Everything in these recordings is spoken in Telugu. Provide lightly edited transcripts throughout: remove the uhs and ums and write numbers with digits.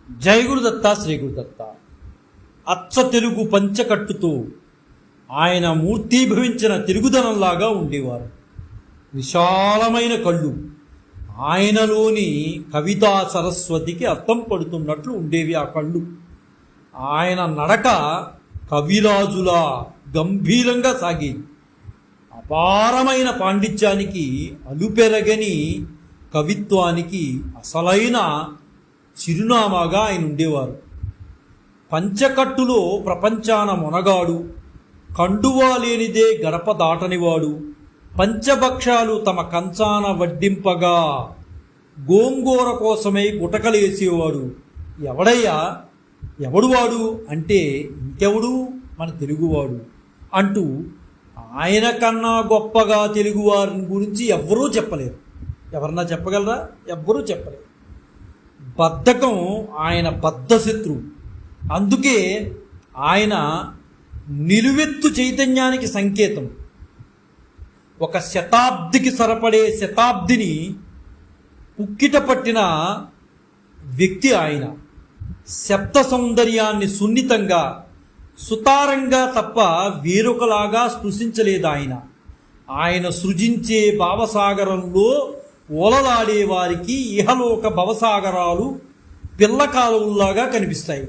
జై గురుదత్త శ్రీ గురుదత్త. అచ్చ తెలుగు పంచకట్టుతో ఆయన మూర్తీభవించిన తెలుగుదనంలాగా ఉండేవారు. విశాలమైన కళ్ళు, ఆయనలోని కవితా సరస్వతికి అర్థం పడుతున్నట్లు ఉండేవి ఆ కళ్ళు. ఆయన నడక కవిరాజులా గంభీరంగా సాగేది. అపారమైన పాండిత్యానికి, అలుపెరగని కవిత్వానికి అసలైన చిరునామాగా ఆయన ఉండేవారు. పంచకట్టులో ప్రపంచాన మొనగాడు, కండువా లేనిదే గడప దాటనివాడు, పంచభక్షాలు తమ కంచాన వడ్డింపగా గోంగూర కోసమై గుటకలేసేవాడు. ఎవడయ్యా, ఎవడువాడు అంటే ఇంకెవడు, మన తెలుగువాడు అంటూ ఆయన కన్నా గొప్పగా తెలుగువారిని గురించి ఎవ్వరూ చెప్పలేరు. ఎవరన్నా చెప్పగలరా? ఎవ్వరూ చెప్పలేరు. బద్ధకం ఆయన బద్ధశత్రువు. అందుకే ఆయన నిలువెత్తు చైతన్యానికి సంకేతం. ఒక శతాబ్దికి సరిపడే శతాబ్దిని పుక్కిట పట్టిన వ్యక్తి ఆయన. శబ్ద సౌందర్యాన్ని సున్నితంగా, సుతారంగా తప్ప వేరొకలాగా స్పృశించలేదు ఆయన. ఆయన సృజించే భావసాగరంలో ఓలలాడే వారికి ఇహలోక భవసాగరాలు పిల్ల కాలువల్లాగా కనిపిస్తాయి.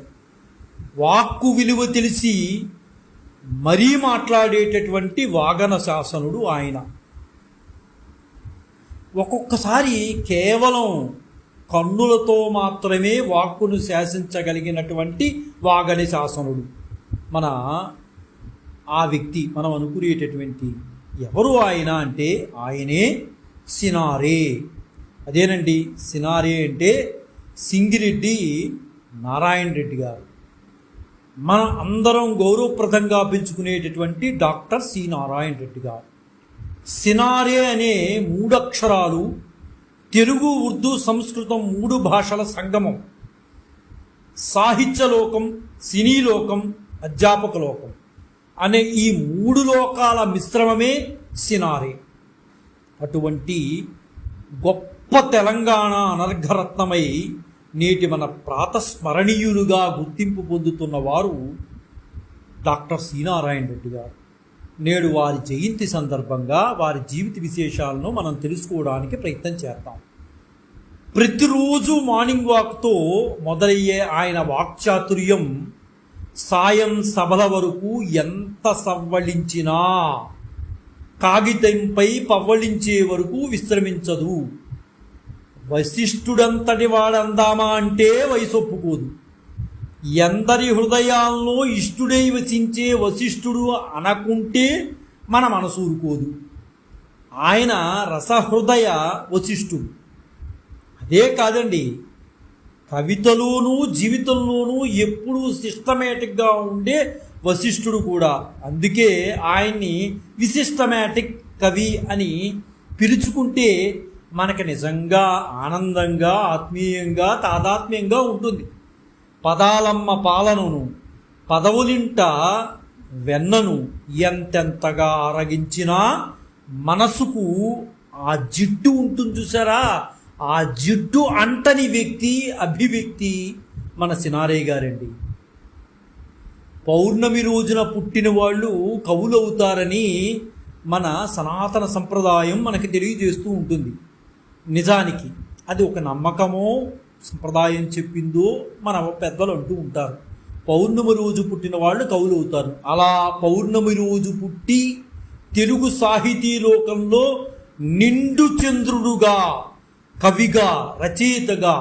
వాక్కు విలువ తెలిసి మరీ మాట్లాడేటటువంటి వాగన శాసనుడు ఆయన. ఒక్కొక్కసారి కేవలం కన్నులతో మాత్రమే వాక్కును శాసించగలిగినటువంటి వాగని శాసనుడు మన ఆ వ్యక్తి. మనం అనుకునేటటువంటి ఎవరు ఆయన అంటే ఆయనే సినారే. అదేనండి, సినారే అంటే సింగిరెడ్డి నారాయణ రెడ్డి గారు. మనం అందరం గౌరవప్రదంగా పెంచుకునేటటువంటి డాక్టర్ సి నారాయణ రెడ్డి గారు. సినారే అనే 3 అక్షరాలు తెలుగు, ఉర్దూ, సంస్కృతం 3 భాషల సంగమం. సాహిత్యలోకం, సినీలోకం, అధ్యాపక లోకం అనే ఈ 3 లోకాల మిశ్రమమే సినారే. అటువంటి గొప్ప తెలంగాణ అనర్ఘరత్నమై నేటి మన ప్రాతస్మరణీయులుగా గుర్తింపు పొందుతున్న వారు డాక్టర్ సి నారాయణ రెడ్డి గారు. నేడు వారి జయంతి సందర్భంగా వారి జీవిత విశేషాలను మనం తెలుసుకోవడానికి ప్రయత్నం చేద్దాం. ప్రతిరోజు మార్నింగ్ వాక్తో మొదలయ్యే ఆయన వాక్చాతుర్యం సాయం సభల వరకు ఎంత సవ్వళించినా కాగితంపై పవ్వళించే వరకు విశ్రమించదు. వశిష్ఠుడంతటి వాడందామా అంటే వయసు ఒప్పుకోదు. ఎందరి హృదయాల్లో ఇష్టుడై వసించే వశిష్ఠుడు అనకుంటే మన మనసు ఊరుకోదు. ఆయన రసహృదయ వశిష్ఠుడు. అదే కాదండి, కవితలోనూ జీవితంలోనూ ఎప్పుడూ సిస్టమేటిక్గా ఉండే వశిష్ఠుడు కూడా. అందుకే ఆయన్ని విశిష్టమేటిక్ కవి అని పిలుచుకుంటే మనకు నిజంగా ఆనందంగా, ఆత్మీయంగా, తాదాత్మ్యంగా ఉంటుంది. పదాలమ్మ పాలనను, పదవులింట వెన్నను ఎంతెంతగా ఆరగించినా మనసుకు ఆ జిడ్డు ఉంటుంది చూసారా, ఆ జిడ్డు అంటని వ్యక్తి, అభివ్యక్తి మన సినారే గారండి. పౌర్ణమి రోజున పుట్టిన వాళ్ళు కవులవుతారని మన సనాతన సంప్రదాయం మనకి తెలియజేస్తూ ఉంటుంది. నిజానికి అది ఒక నమ్మకమో సంప్రదాయం చెప్పిందో మన పెద్దలు అంటూ ఉంటారు. పౌర్ణమి రోజు పుట్టిన వాళ్ళు కవులు అవుతారు. అలా పౌర్ణమి రోజు పుట్టి తెలుగు సాహితీ లోకంలో నిండు చంద్రుడుగా, కవిగా, రచయితగా,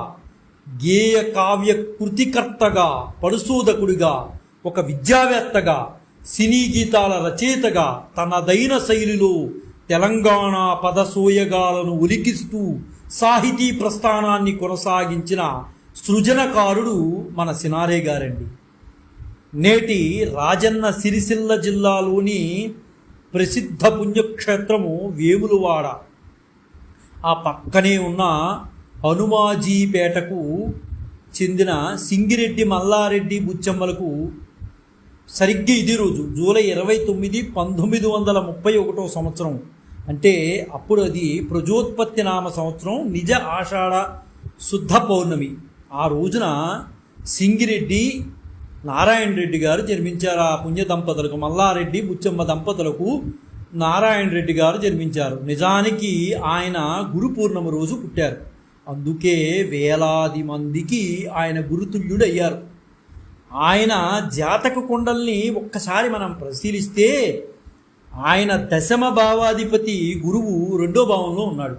గేయ కావ్య కృతికర్తగా, పరిశోధకుడిగా, ఒక విద్యావేత్తగా, సినీ గీతాల రచయితగా తనదైన శైలిలో తెలంగాణ పదసోయగాలను ఒలికిస్తూ సాహితీ ప్రస్థానాన్ని కొనసాగించిన సృజనకారుడు మన సినారే గారండి. నేటి రాజన్న సిరిసిల్ల జిల్లాలోని ప్రసిద్ధ పుణ్యక్షేత్రము వేములవాడ. ఆ పక్కనే ఉన్న హనుమాజీపేటకు చెందిన సింగిరెడ్డి మల్లారెడ్డి బుచ్చమ్మలకు సరిగ్గా ఇదే రోజు జూలై 29, 1931 సంవత్సరం అంటే అప్పుడు అది ప్రజోత్పత్తి నామ సంవత్సరం, నిజ ఆషాఢ శుద్ధ పౌర్ణమి. ఆ రోజున సింగిరెడ్డి నారాయణ రెడ్డి గారు జన్మించారు. ఆ పుణ్య దంపతులకు, మల్లారెడ్డి బుచ్చమ్మ దంపతులకు నారాయణ రెడ్డి గారు జన్మించారు. నిజానికి ఆయన గురు పూర్ణిమ రోజు పుట్టారు. అందుకే వేలాది మందికి ఆయన గురుతుల్యుడయ్యారు. ఆయన జాతక కుండల్ని ఒక్కసారి మనం పరిశీలిస్తే ఆయన దశమ భావాధిపతి గురువు 2వ భావంలో ఉన్నాడు.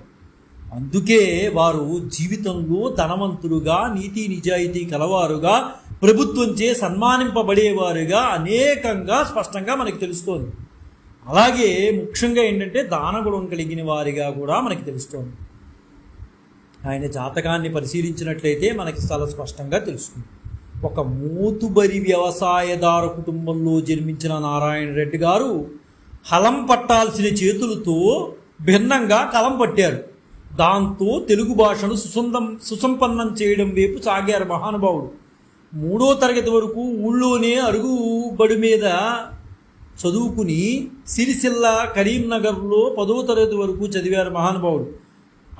అందుకే వారు జీవితంలో ధనవంతులుగా, నీతి నిజాయితీ కలవారుగా, ప్రభుత్వంచే సన్మానింపబడేవారుగా అనేకంగా స్పష్టంగా మనకి తెలుస్తోంది. అలాగే ముఖ్యంగా ఏంటంటే దానగుణం కలిగిన వారిగా కూడా మనకి తెలుస్తోంది. ఆయన జాతకాన్ని పరిశీలించినట్లయితే మనకి చాలా స్పష్టంగా తెలుస్తుంది. ఒక మూతుబరి వ్యవసాయదారు కుటుంబంలో జన్మించిన నారాయణ రెడ్డి గారు హలం పట్టాల్సిన చేతులతో భిన్నంగా కలం పట్టారు. దాంతో తెలుగు భాషను సుసంపన్నం చేయడం వైపు సాగారు మహానుభావుడు. 3వ తరగతి వరకు ఊళ్ళోనే అరుగుబడి మీద చదువుకుని సిరిసిల్ల కరీంనగర్లో 10వ తరగతి వరకు చదివారు మహానుభావుడు.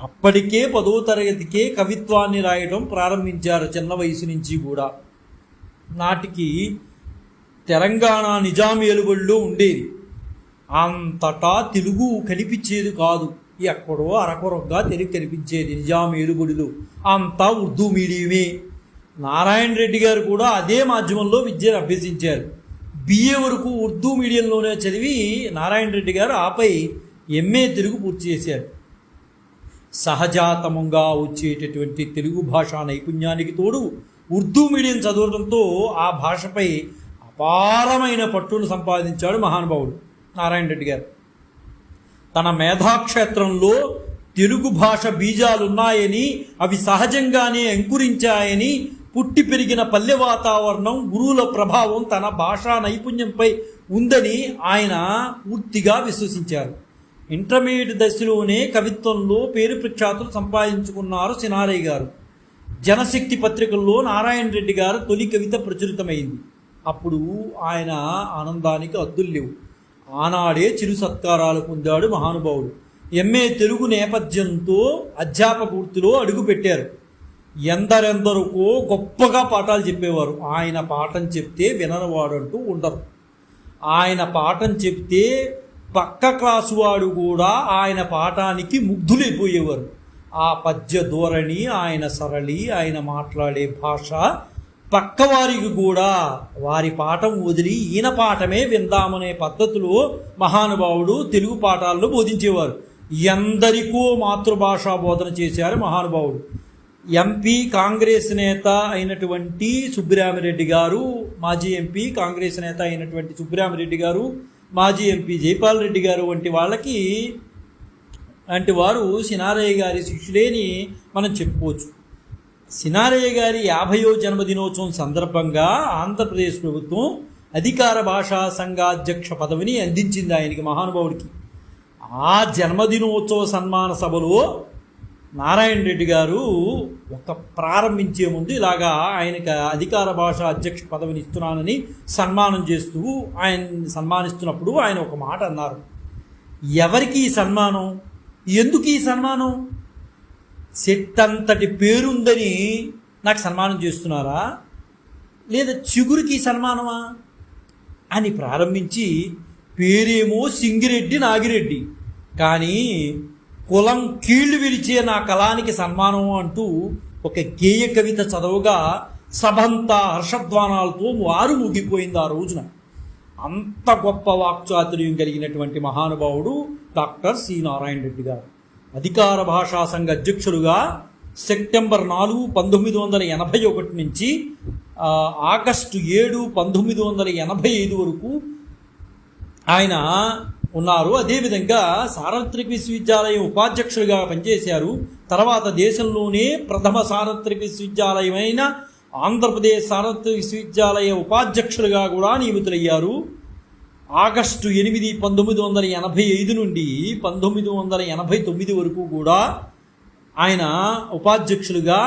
అప్పటికే 10వ తరగతికే కవిత్వాన్ని రాయడం ప్రారంభించారు చిన్న వయసు నుంచి కూడా. నాటికి తెలంగాణ నిజాం ఏలుబడిలో ఉండేది. అంతటా తెలుగు కనిపించేది కాదు. ఎక్కడో అరకొరగా తెలుగు కనిపించేది నిజాం ఏలుబడిలో. అంతా ఉర్దూ మీడియమే. నారాయణ రెడ్డి గారు కూడా అదే మాధ్యమంలో విద్యను అభ్యసించారు. బిఏ వరకు ఉర్దూ మీడియంలోనే చదివి నారాయణ రెడ్డి గారు ఆపై ఎంఏ తెలుగు పూర్తి చేశారు. సహజాతమంగా వచ్చేటటువంటి తెలుగు భాషా నైపుణ్యానికి తోడు ఉర్దూ మీడియం చదవడంతో ఆ భాషపై అపారమైన పట్టును సంపాదించాడు మహానుభావుడు నారాయణ రెడ్డి గారు. తన మేధాక్షేత్రంలో తెలుగు భాష బీజాలున్నాయని, అవి సహజంగానే అంకురించాయని, పుట్టి పెరిగిన పల్లె వాతావరణం, గురువుల ప్రభావం తన భాషా నైపుణ్యంపై ఉందని ఆయన పూర్తిగా విశ్వసించారు. ఇంటర్మీడియట్ దశలోనే కవిత్వంలో పేరు ప్రఖ్యాతులు సంపాదించుకున్నారు సినారయ్య గారు. జనశక్తి పత్రికల్లో నారాయణ రెడ్డి గారు తొలి కవిత ప్రచురితమైంది. అప్పుడు ఆయన ఆనందానికి అద్దులు లేవు. ఆనాడే చిరు సత్కారాలు పొందాడు మహానుభావుడు. ఎంఏ తెలుగు నేపథ్యంతో అధ్యాపక వృత్తిలో అడుగుపెట్టారు. ఎందరెందరికో గొప్పగా పాఠాలు చెప్పేవారు. ఆయన పాఠం చెప్తే వినరవాడంటూ ఉండరు. ఆయన పాఠం చెప్తే పక్క క్లాసు వాడు కూడా ఆయన పాఠానికి ముగ్ధులైపోయేవారు. ఆ పద్య ధోరణి, ఆయన సరళి, ఆయన మాట్లాడే భాష పక్కవారికి కూడా వారి పాఠం వదిలి ఈయన పాఠమే విందామనే పద్ధతిలో మహానుభావుడు తెలుగు పాఠాలను బోధించేవారు. ఎందరికో మాతృభాషా బోధన చేశారు మహానుభావుడు. ఎంపీ కాంగ్రెస్ నేత అయినటువంటి సుబ్బిరామిరెడ్డి గారు, మాజీ ఎంపీ కాంగ్రెస్ నేత అయినటువంటి సుబ్బిరామిరెడ్డి గారు, మాజీ ఎంపీ జైపాల్ రెడ్డి గారు వంటి వారు సినారయ్య గారి శిష్యులేని మనం చెప్పుకోవచ్చు. సినారయ్య గారి 50వ జన్మదినోత్సవం సందర్భంగా ఆంధ్రప్రదేశ్ ప్రభుత్వం అధికార భాషా సంఘాధ్యక్ష పదవిని అందించింది ఆయనకి, మహానుభావుడికి. ఆ జన్మదినోత్సవ సన్మాన సభలో నారాయణ రెడ్డి గారు ప్రారంభించే ముందు ఇలాగా ఆయనకి అధికార భాషా అధ్యక్ష పదవిని ఇస్తున్నానని సన్మానం చేస్తూ ఆయన సన్మానిస్తున్నప్పుడు ఆయన ఒక మాట అన్నారు. ఎవరికి ఈ సన్మానం? ఎందుకు ఈ సన్మానం? సెట్ అంతటి పేరుందని నాకు సన్మానం చేస్తున్నారా, లేదా చిగురికి సన్మానమా అని ప్రారంభించి, పేరేమో సింగిరెడ్డి నాగిరెడ్డి, కానీ కులం కీళ్లు విరిచే నా కళానికి సన్మానం అంటూ ఒక గేయ కవిత చదవగా సభంతా హర్షధ్వానాలతో వారు ముగిపోయింది ఆ రోజున. అంత గొప్ప వాక్చాతుర్యం కలిగినటువంటి మహానుభావుడు డాక్టర్ సి నారాయణ రెడ్డి గారు. అధికార భాషా సంఘ అధ్యక్షులుగా సెప్టెంబర్ 4, 1981 నుంచి ఆగస్టు 7, 1985 వరకు ఆయన ఉన్నారు. అదేవిధంగా సార్వత్రిక విశ్వవిద్యాలయం ఉపాధ్యక్షులుగా పనిచేశారు. తర్వాత దేశంలోనే ప్రథమ సార్వత్రిక విశ్వవిద్యాలయమైన ఆంధ్రప్రదేశ్ సార్వత్రిక విశ్వవిద్యాలయ ఉపాధ్యక్షులుగా కూడా నియమితులయ్యారు. ఆగస్టు 8, 1985 నుండి 1989 వరకు కూడా ఆయన ఉపాధ్యక్షులుగా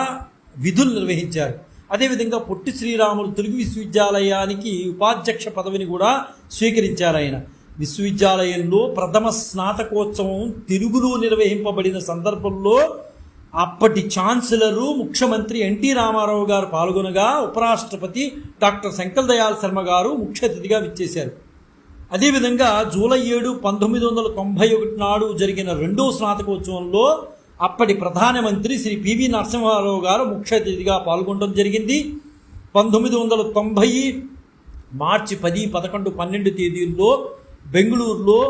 విధులు నిర్వహించారు. అదేవిధంగా పొట్టి శ్రీరాములు తెలుగు విశ్వవిద్యాలయానికి ఉపాధ్యక్ష పదవిని కూడా స్వీకరించారు. ఆయన విశ్వవిద్యాలయంలో ప్రథమ స్నాతకోత్సవం తెలుగులో నిర్వహింపబడిన సందర్భంలో అప్పటి ఛాన్సలరు ముఖ్యమంత్రి ఎన్టీ రామారావు గారు పాల్గొనగా ఉపరాష్ట్రపతి డాక్టర్ శంకర్ దయాళ్ శర్మ గారు ముఖ్య అతిథిగా విచ్చేశారు. అదేవిధంగా జూలై 7, 1991 నాడు జరిగిన 2వ స్నాతకోత్సవంలో అప్పటి ప్రధానమంత్రి శ్రీ పివి నరసింహారావు గారు ముఖ్య అతిథిగా పాల్గొనడం జరిగింది. 1990 మార్చి 10, 11, 12 తేదీల్లో బెంగళూరులో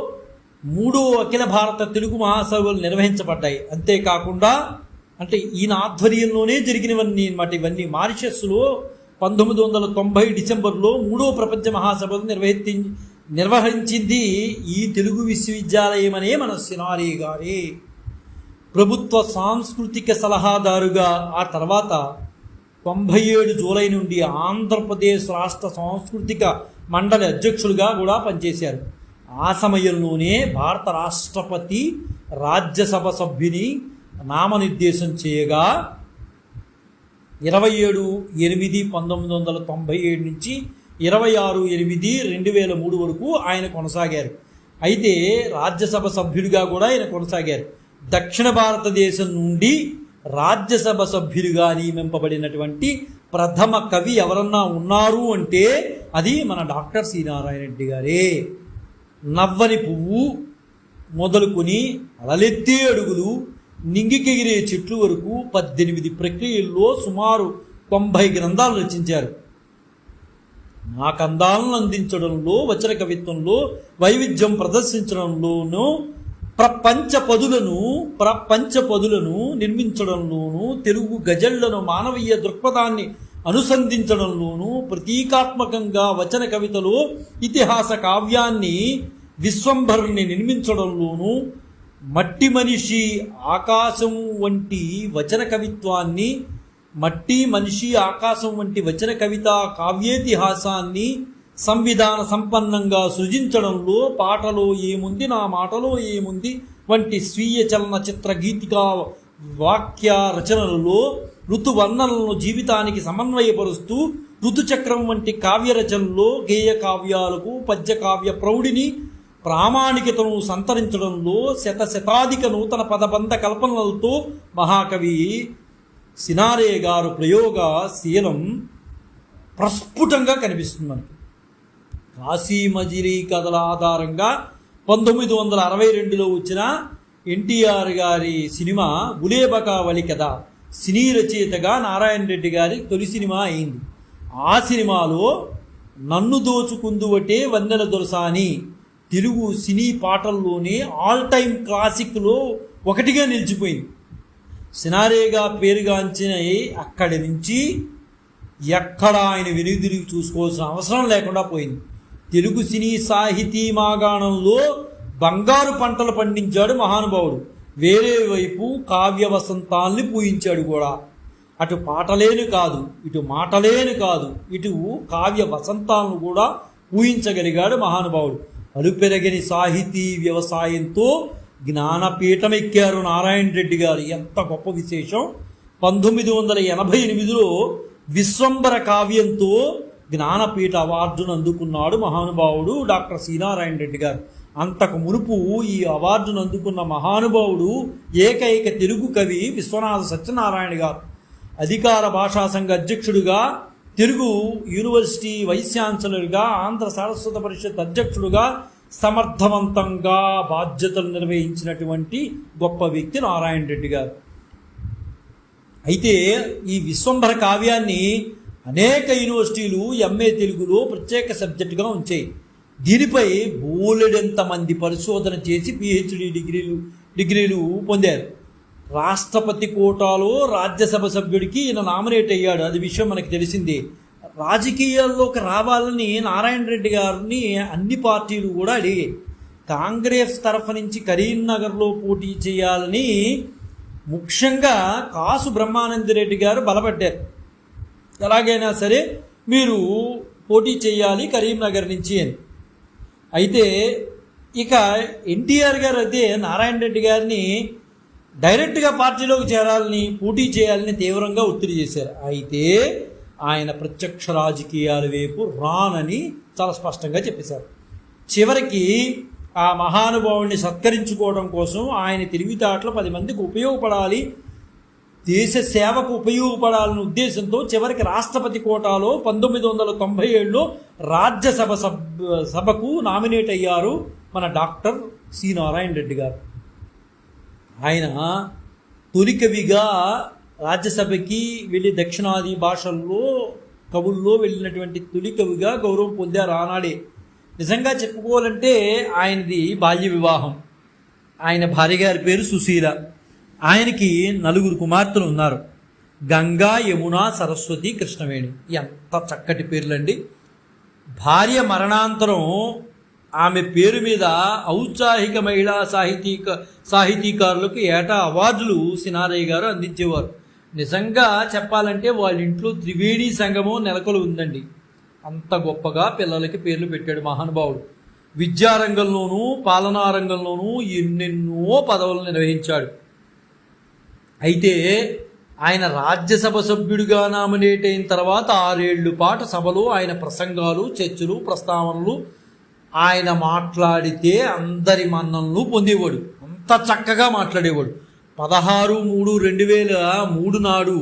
3వ అఖిల భారత తెలుగు మహాసభలు నిర్వహించబడ్డాయి. అంతేకాకుండా అంటే ఈయన ఆధ్వర్యంలోనే జరిగినవన్నీ అన్నమాట. ఇవన్నీ మారిషస్లో 1990 డిసెంబర్లో 3వ ప్రపంచ మహాసభలు నిర్వహించింది ఈ తెలుగు విశ్వవిద్యాలయం అనే మన సినారే గారే. ప్రభుత్వ సాంస్కృతిక సలహాదారుగా ఆ తర్వాత 97 జూలై నుండి ఆంధ్రప్రదేశ్ రాష్ట్ర సాంస్కృతిక మండలి అధ్యక్షులుగా కూడా పనిచేశారు. ఆ సమయంలోనే భారత రాష్ట్రపతి రాజ్యసభ సభ్యుని నామనిర్దేశం చేయగా 27/8/1997 నుంచి 26/8/2003 వరకు ఆయన కొనసాగారు. అయితే రాజ్యసభ సభ్యుడిగా కూడా ఆయన కొనసాగారు. దక్షిణ భారతదేశం నుండి రాజ్యసభ సభ్యులుగా నియమింపబడినటువంటి ప్రథమ కవి ఎవరన్నా ఉన్నారు అంటే అది మన డాక్టర్ సి నారాయణ రెడ్డి గారే. నవ్వని పువ్వు మొదలుకొని అలలెత్తే అడుగులు, నింగికెగిరే చెట్లు వరకు 18 ప్రక్రియల్లో సుమారు 90 గ్రంథాలు రచించారు. నా కందాలను అందించడంలో, వచన కవిత్వంలో వైవిధ్యం ప్రదర్శించడంలోనూ, ప్రపంచ పదులను నిర్మించడంలోనూ, తెలుగు గజళ్లను మానవీయ దృక్పథాన్ని అనుసంధించడంలోనూ, ప్రతీకాత్మకంగా వచన కవితలో ఇతిహాస కావ్యాన్ని విశ్వంభరుని నిర్మించడంలోనూ, మట్టి మనిషి ఆకాశం వంటి వచన కవిత్వాన్ని, మట్టి మనిషి ఆకాశం వంటి వచన కవిత కావ్యేతిహాసాన్ని సంవిధాన సంపన్నంగా సృజించడంలో, పాటలో ఏముంది నా మాటలో ఏముంది వంటి స్వీయ చలనచిత్ర గీతికా వాక్య రచనలలో ఋతువర్ణనలను జీవితానికి సమన్వయపరుస్తూ, ఋతుచక్రం వంటి కావ్య రచనల్లో గేయ కావ్యాలకు పద్య కావ్య ప్రౌఢిని ప్రామాణికతను సంతరించడంలో శతాధిక నూతన పదబంధ కల్పనలతో మహాకవి సినారే గారు ప్రయోగశీలం ప్రస్ఫుటంగా కనిపిస్తుంది మనకి. కాశీ మజిలీ కథల ఆధారంగా 1962లో వచ్చిన ఎన్టీఆర్ గారి సినిమా గులేబకావళి కథ సినీ రచయితగా నారాయణ రెడ్డి గారి తొలి సినిమా అయింది. ఆ సినిమాలో నన్ను దోచుకుందువటే వందెల దొరసాని తెలుగు సినీ పాటల్లోనే ఆల్ టైమ్ క్లాసిక్లో ఒకటిగా నిలిచిపోయింది. సినారేగా పేరుగాంచిన అక్కడి నుంచి ఎక్కడ ఆయన వెనుదిరిగి చూసుకోవాల్సిన అవసరం లేకుండా పోయింది. తెలుగు సినీ సాహితీ మాగాణంలో బంగారు పంటలు పండించాడు మహానుభావుడు. వేరే వైపు కావ్య వసంతాల్ని పూయించాడు కూడా. అటు పాటలేను కాదు, ఇటు మాటలేను కాదు, ఇటు కావ్య వసంతాలను కూడా పూయించగలిగాడు మహానుభావుడు. అలుపెరగని సాహితీ వ్యవసాయంతో జ్ఞానపీఠం ఎక్కారు నారాయణ రెడ్డి గారు. ఎంత గొప్ప విశేషం! 1988లో విశ్వంబర కావ్యంతో జ్ఞానపీఠ అవార్డును అందుకున్నాడు మహానుభావుడు డాక్టర్ సి నారాయణ రెడ్డి గారు. అంతకు మునుపు ఈ అవార్డును అందుకున్న మహానుభావుడు ఏకైక తెలుగు కవి విశ్వనాథ సత్యనారాయణ గారు. అధికార భాషా సంఘ అధ్యక్షుడిగా, తెలుగు యూనివర్సిటీ వైస్ ఛాన్సలర్గా, ఆంధ్ర సారస్వత పరిషత్ అధ్యక్షుడుగా సమర్థవంతంగా బాధ్యతలు నిర్వహించినటువంటి గొప్ప వ్యక్తి నారాయణ రెడ్డి గారు. అయితే ఈ విశ్వంభర కావ్యాన్ని అనేక యూనివర్సిటీలు ఎంఏ తెలుగులో ప్రత్యేక సబ్జెక్టుగా ఉంచాయి. దీనిపై బోలెడంత మంది పరిశోధన చేసి పిహెచ్డి డిగ్రీలు పొందారు. రాష్ట్రపతి కోటాలో రాజ్యసభ సభ్యుడికి ఈయన నామినేట్ అయ్యాడు. అది విషయం మనకు తెలిసింది. రాజకీయాల్లోకి రావాలని నారాయణ రెడ్డి గారిని అన్ని పార్టీలు కూడా అడిగాయి. కాంగ్రెస్ తరఫు నుంచి కరీంనగర్లో పోటీ చేయాలని ముఖ్యంగా కాసు బ్రహ్మానందరెడ్డి గారు బలపడ్డారు. ఎలాగైనా సరే మీరు పోటీ చేయాలి కరీంనగర్ నుంచి అని. అయితే ఇక ఎన్టీఆర్ గారు అయితే నారాయణ రెడ్డి గారిని డైరెక్ట్గా పార్టీలోకి చేరాలని, పోటీ చేయాలని తీవ్రంగా ఒత్తిడి చేశారు. అయితే ఆయన ప్రత్యక్ష రాజకీయాల వైపు రానని చాలా స్పష్టంగా చెప్పేశారు. చివరికి ఆ మహానుభావుడిని సత్కరించుకోవడం కోసం ఆయన తెలివితేటలు 10 మందికి ఉపయోగపడాలి, దేశ సేవకు ఉపయోగపడాలనే ఉద్దేశంతో చివరికి రాష్ట్రపతి కోటాలో 1997లో సభకు నామినేట్ అయ్యారు మన డాక్టర్ సి నారాయణ రెడ్డి గారు. ఆయన తొలి కవిగా రాజ్యసభకి వెళ్ళి దక్షిణాది భాషల్లో కవుల్లో వెళ్ళినటువంటి తొలి కవిగా గౌరవం పొందారు ఆనాడే. నిజంగా చెప్పుకోవాలంటే ఆయనది బాల్య వివాహం. ఆయన భార్య గారి పేరు సుశీల. ఆయనకి 4 కుమార్తెలు ఉన్నారు. గంగా, యమున, సరస్వతి, కృష్ణవేణి. ఎంత చక్కటి పేర్లండి. భార్య మరణాంతరం ఆమె పేరు మీద ఔత్సాహిక మహిళా సాహితీకారులకు ఏటా అవార్డులు సినారయ్య గారు అందించేవారు. నిజంగా చెప్పాలంటే వాళ్ళ ఇంట్లో త్రివేణి సంగమం నెలకొలు ఉందండి. అంత గొప్పగా పిల్లలకి పేర్లు పెట్టాడు మహానుభావుడు. విద్యారంగంలోనూ పాలనా రంగంలోనూ ఎన్నెన్నో పదవులు నిర్వహించాడు. అయితే ఆయన రాజ్యసభ సభ్యుడిగా నామినేట్ అయిన తర్వాత 6 ఏళ్ల పాటు సభలో ఆయన ప్రసంగాలు, చర్చలు, ప్రస్తావనలు ఆయన మాట్లాడితే అందరి మన్ననలు పొందేవాడు. అంత చక్కగా మాట్లాడేవాడు. 16/3/2003 నాడు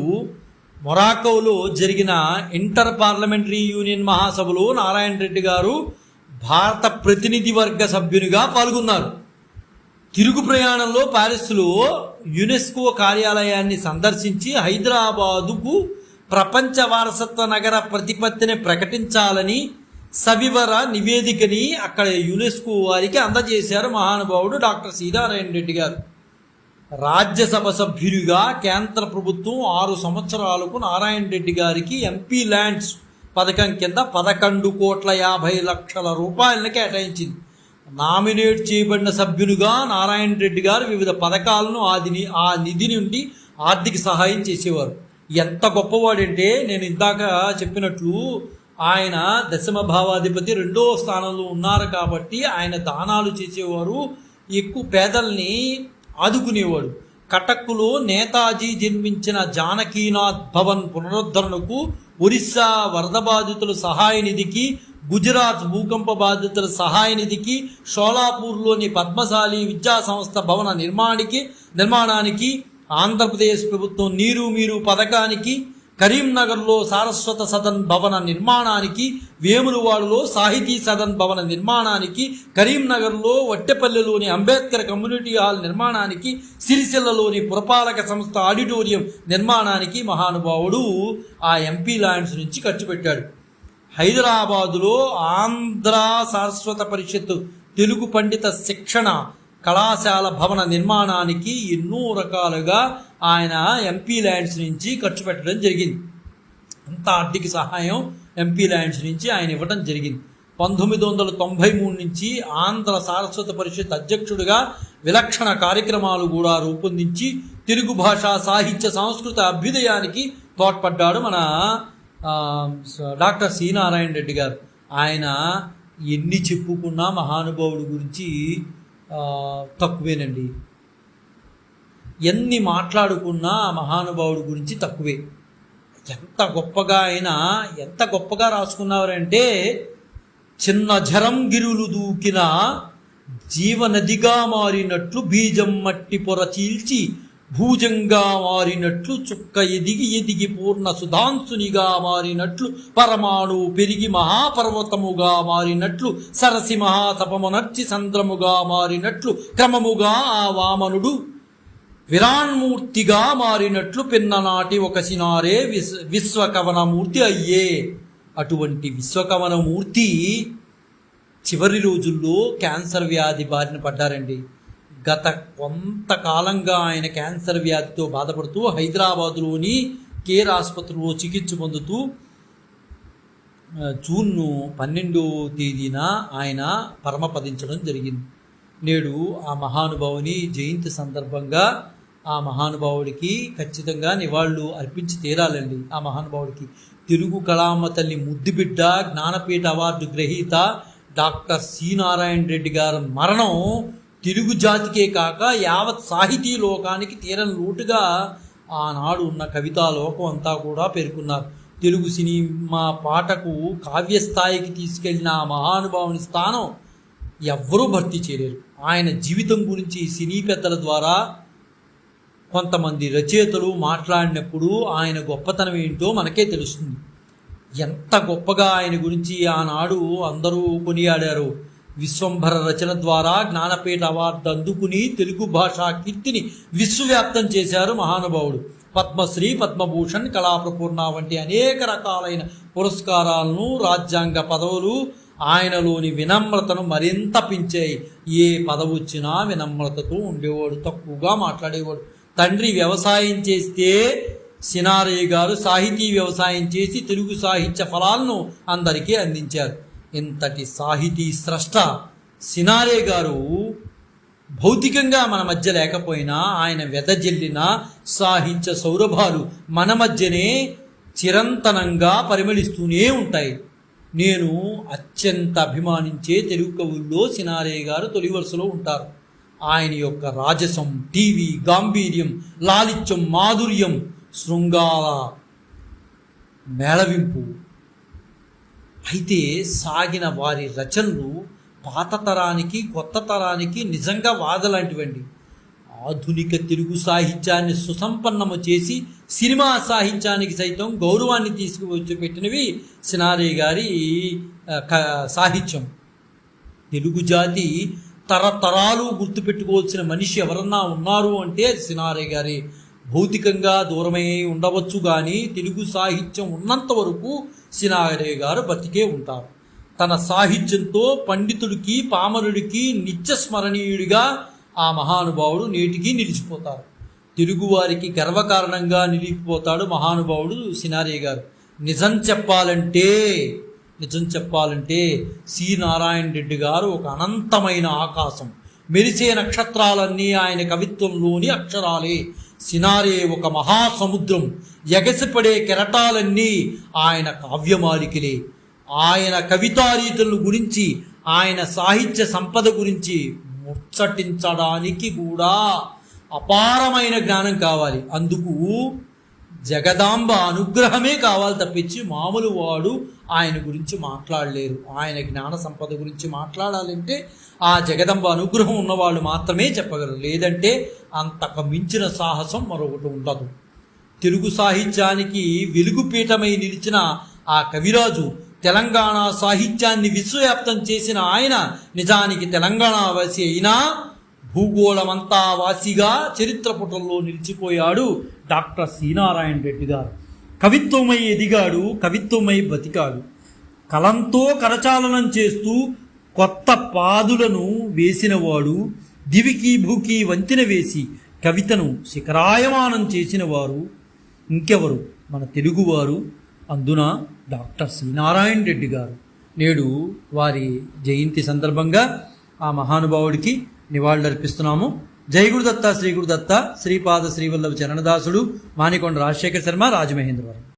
మొరాకోలో జరిగిన ఇంటర్ పార్లమెంటరీ యూనియన్ మహాసభలో నారాయణ రెడ్డి గారు భారత ప్రతినిధి వర్గ సభ్యునిగా పాల్గొన్నారు. తిరుగు ప్రయాణంలో ప్యారిస్లో యునెస్కో కార్యాలయాన్ని సందర్శించి హైదరాబాదుకు ప్రపంచ వారసత్వ నగర ప్రతిపత్తిని ప్రకటించాలని సవివర నివేదికని అక్కడ యునెస్కో వారికి అందజేశారు మహానుభావుడు డాక్టర్ సి నారాయణ రెడ్డి గారు. రాజ్యసభ సభ్యుడిగా కేంద్ర ప్రభుత్వం 6 సంవత్సరాలకు నారాయణ రెడ్డి గారికి ఎంపీ ల్యాండ్స్ పథకం కింద 11,50,00,000 రూపాయలను కేటాయించింది. నామినేట్ చేయబడిన సభ్యునిగా నారాయణ రెడ్డి గారు వివిధ పథకాలను ఆ నిధి నుండి ఆర్థిక సహాయం చేసేవారు. ఎంత గొప్పవాడంటే నేను ఇందాక చెప్పినట్లు ఆయన దశమ భావాధిపతి 2వ స్థానంలో ఉన్నారు కాబట్టి ఆయన దానాలు చేసేవారు. ఎక్కువ పేదల్ని ఆదుకునేవాడు. కటక్లో నేతాజీ జన్మించిన జానకీనాథ్ భవన్ పునరుద్ధరణకు, ఒరిస్సా వరద బాధితుల సహాయ నిధికి, గుజరాత్ భూకంప బాధితుల సహాయ నిధికి, షోలాపూర్లోని పద్మశాలి విద్యా సంస్థ భవన నిర్మాణానికి, ఆంధ్రప్రదేశ్ ప్రభుత్వం నీరు మీరు పథకానికి, కరీంనగర్లో సారస్వత సదన్ భవన నిర్మాణానికి, వేములవాడలో సాహితీ సదన్ భవన నిర్మాణానికి, కరీంనగర్లో వట్టెపల్లిలోని అంబేద్కర్ కమ్యూనిటీ హాల్ నిర్మాణానికి, సిరిసిల్లలోని పురపాలక సంస్థ ఆడిటోరియం నిర్మాణానికి మహానుభావుడు ఆ ఎంపీ ల్యాండ్స్ నుంచి ఖర్చు పెట్టాడు. హైదరాబాదులో ఆంధ్ర సారస్వత పరిషత్ తెలుగు పండిత శిక్షణ కళాశాల భవన నిర్మాణానికి ఎన్నో రకాలుగా ఆయన ఎంపీ ల్యాండ్స్ నుంచి ఖర్చు పెట్టడం జరిగింది. అంత ఆర్థిక సహాయం ఎంపీ ల్యాండ్స్ నుంచి ఆయన ఇవ్వడం జరిగింది. 1993 నుంచి ఆంధ్ర సారస్వత పరిషత్ అధ్యక్షుడిగా విలక్షణ కార్యక్రమాలు కూడా రూపొందించి తెలుగు భాషా సాహిత్య సంస్కృత అభ్యుదయానికి తోడ్పడ్డాడు మన డాక్టర్ సి నారాయణ రెడ్డి గారు. ఆయన ఎన్ని చెప్పుకున్నా మహానుభావుడి గురించి తక్కువేనండి. ఎన్ని మాట్లాడుకున్నా మహానుభావుడి గురించి తక్కువే. ఎంత గొప్పగా రాసుకున్నారంటే, చిన్న జరం గిరులు దూకిన జీవనదిగా మారినట్లు, బీజం మట్టి పొర చీల్చి భూజంగా మారినట్లు, చుక్క ఎదిగి పూర్ణ సుధాంసునిగా మారినట్లు, పరమాణు పెరిగి మహాపర్వతముగా మారినట్లు, సరసి మహాతపమునర్చి సంద్రముగా మారినట్లు, క్రమముగా ఆ వామనుడు విరాన్మూర్తిగా మారినట్లు, పిన్ననాటి ఒక సినారే విశ్వకవనమూర్తి అయ్యే. అటువంటి విశ్వకవనమూర్తి చివరి రోజుల్లో క్యాన్సర్ వ్యాధి బారిన పడ్డారండి. గత కొంతకాలంగా ఆయన క్యాన్సర్ వ్యాధితో బాధపడుతూ హైదరాబాదులోని కేర్ ఆసుపత్రిలో చికిత్స పొందుతూ జూన్ 12వ తేదీన ఆయన పరమపదించడం జరిగింది. నేడు ఆ మహానుభావుని జయంతి సందర్భంగా ఆ మహానుభావుడికి ఖచ్చితంగా నివాళులు అర్పించి తీరాలండి. ఆ మహానుభావుడికి తెలుగు కళామ తల్లి ముద్దుబిడ్డ, జ్ఞానపీఠ అవార్డు గ్రహీత డాక్టర్ సి నారాయణ రెడ్డి గారి మరణం తెలుగు జాతికే కాక యావత్ సాహితీ లోకానికి తీరని లోటుగా ఆనాడు ఉన్న కవితా లోకం అంతా కూడా పేర్కొన్నారు. తెలుగు సినిమా పాటకు కావ్యస్థాయికి తీసుకెళ్లిన ఆ మహానుభావుని స్థానం ఎవ్వరూ భర్తీ చేయలేరు. ఆయన జీవితం గురించి సినీ పెద్దల ద్వారా కొంతమంది రచయితలు మాట్లాడినప్పుడు ఆయన గొప్పతనం ఏంటో మనకే తెలుస్తుంది. ఎంత గొప్పగా ఆయన గురించి ఆనాడు అందరూ కొనియాడారు. విశ్వంభర రచన ద్వారా జ్ఞానపీఠ అవార్డు అందుకుని తెలుగు భాషా కీర్తిని విశ్వవ్యాప్తం చేశారు మహానుభావుడు. పద్మశ్రీ, పద్మభూషణ్, కళాప్రపూర్ణ వంటి అనేక రకాలైన పురస్కారాలను, రాజ్యాంగ పదవులు ఆయనలోని వినమ్రతను మరింత పెంచాయి. ఏ పదవి వచ్చినా వినమ్రతతో ఉండేవాడు, తక్కువగా మాట్లాడేవాడు. తండ్రి వ్యవసాయం చేస్తే సినారయ్య గారు సాహితీ వ్యవసాయం చేసి తెలుగు సాహిత్య ఫలాలను అందరికీ అందించారు. ఇంతటి సాహితీ స్రష్ట సినారయ్య గారు భౌతికంగా మన మధ్య లేకపోయినా ఆయన వెదజల్లిన సాహిత్య సౌరభాలు మన మధ్యనే చిరంతనంగా పరిమళిస్తూనే ఉంటాయి. నేను అత్యంత అభిమానించే తెలుగు కవుల్లో సినారయ్య గారు తొలి వరుసలో ఉంటారు. ఆయన యొక్క రాజసం, టీవీ గాంభీర్యం, లాలిత్యం, మాధుర్యం, శృంగార మేళవింపు అయితే సాగిన వారి రచనలు పాత తరానికి కొత్త తరానికి నిజంగా వాదలాంటివండి. ఆధునిక తెలుగు సాహిత్యాన్ని సుసంపన్నము చేసి సినిమా సాహిత్యానికి సైతం గౌరవాన్ని తీసుకువచ్చి పెట్టినవి సినారయ్య గారి సాహిత్యం. తెలుగు జాతి తరతరాలు గుర్తుపెట్టుకోవాల్సిన మనిషి ఎవరన్నా ఉన్నారు అంటే సినారయ్య గారి. భౌతికంగా దూరమై ఉండవచ్చు కానీ తెలుగు సాహిత్యం ఉన్నంత వరకు సినారయ్య గారు బతికే ఉంటారు. తన సాహిత్యంతో పండితుడికి పామరుడికి నిత్య స్మరణీయుడిగా ఆ మహానుభావుడు నేటికి నిలిచిపోతారు. తెలుగువారికి గర్వకారణంగా నిలిచిపోతాడు మహానుభావుడు సినారయ్య గారు. నిజం చెప్పాలంటే సి నారాయణ రెడ్డి గారు ఒక అనంతమైన ఆకాశం. మెరిసే నక్షత్రాలన్నీ ఆయన కవిత్వంలోని అక్షరాలే. సినారయ్య ఒక మహాసముద్రం. ఎగసిపడే కెరటాలన్నీ ఆయన కావ్యమాలికలే. ఆయన కవితారీతుల గురించి, ఆయన సాహిత్య సంపద గురించి ముచ్చటించడానికి కూడా అపారమైన జ్ఞానం కావాలి. అందుకు జగదాంబ అనుగ్రహమే కావాలి తప్పించి మామూలు వాడు ఆయన గురించి మాట్లాడలేరు. ఆయన జ్ఞాన సంపద గురించి మాట్లాడాలంటే ఆ జగదంబ అనుగ్రహం ఉన్నవాళ్ళు మాత్రమే చెప్పగలరు. లేదంటే అంతకు మించిన సాహసం మరొకటి ఉండదు. తెలుగు సాహిత్యానికి వెలుగుపీఠమై నిలిచిన ఆ కవిరాజు, తెలంగాణ సాహిత్యాన్ని విశ్వవ్యాప్తం చేసిన ఆయన నిజానికి తెలంగాణ వాసి అయినా భూగోళమంతా వాసిగా చరిత్ర పుటల్లో నిలిచిపోయాడు డాక్టర్ సి నారాయణ రెడ్డి గారు. కవిత్వమై ఎదిగాడు, కవిత్వమై బతికాడు. కలంతో కరచాలనం చేస్తూ కొత్త పాదులను వేసినవాడు, దివికి భూకి వంతెన వేసి కవితను శిఖరాయమానం చేసిన వారు ఇంకెవరు? మన తెలుగువారు. అందున డాక్టర్ సి నారాయణ రెడ్డి గారు. నేడు వారి జయంతి సందర్భంగా ఆ మహానుభావుడికి నివాళులర్పిస్తున్నాము. జై గురుదత్త, శ్రీ గురుదత్త, శ్రీపాద శ్రీవల్లభ చరణదాసుడు, మానికొండ రాజశేఖర శర్మ, రాజమహేంద్రవరం.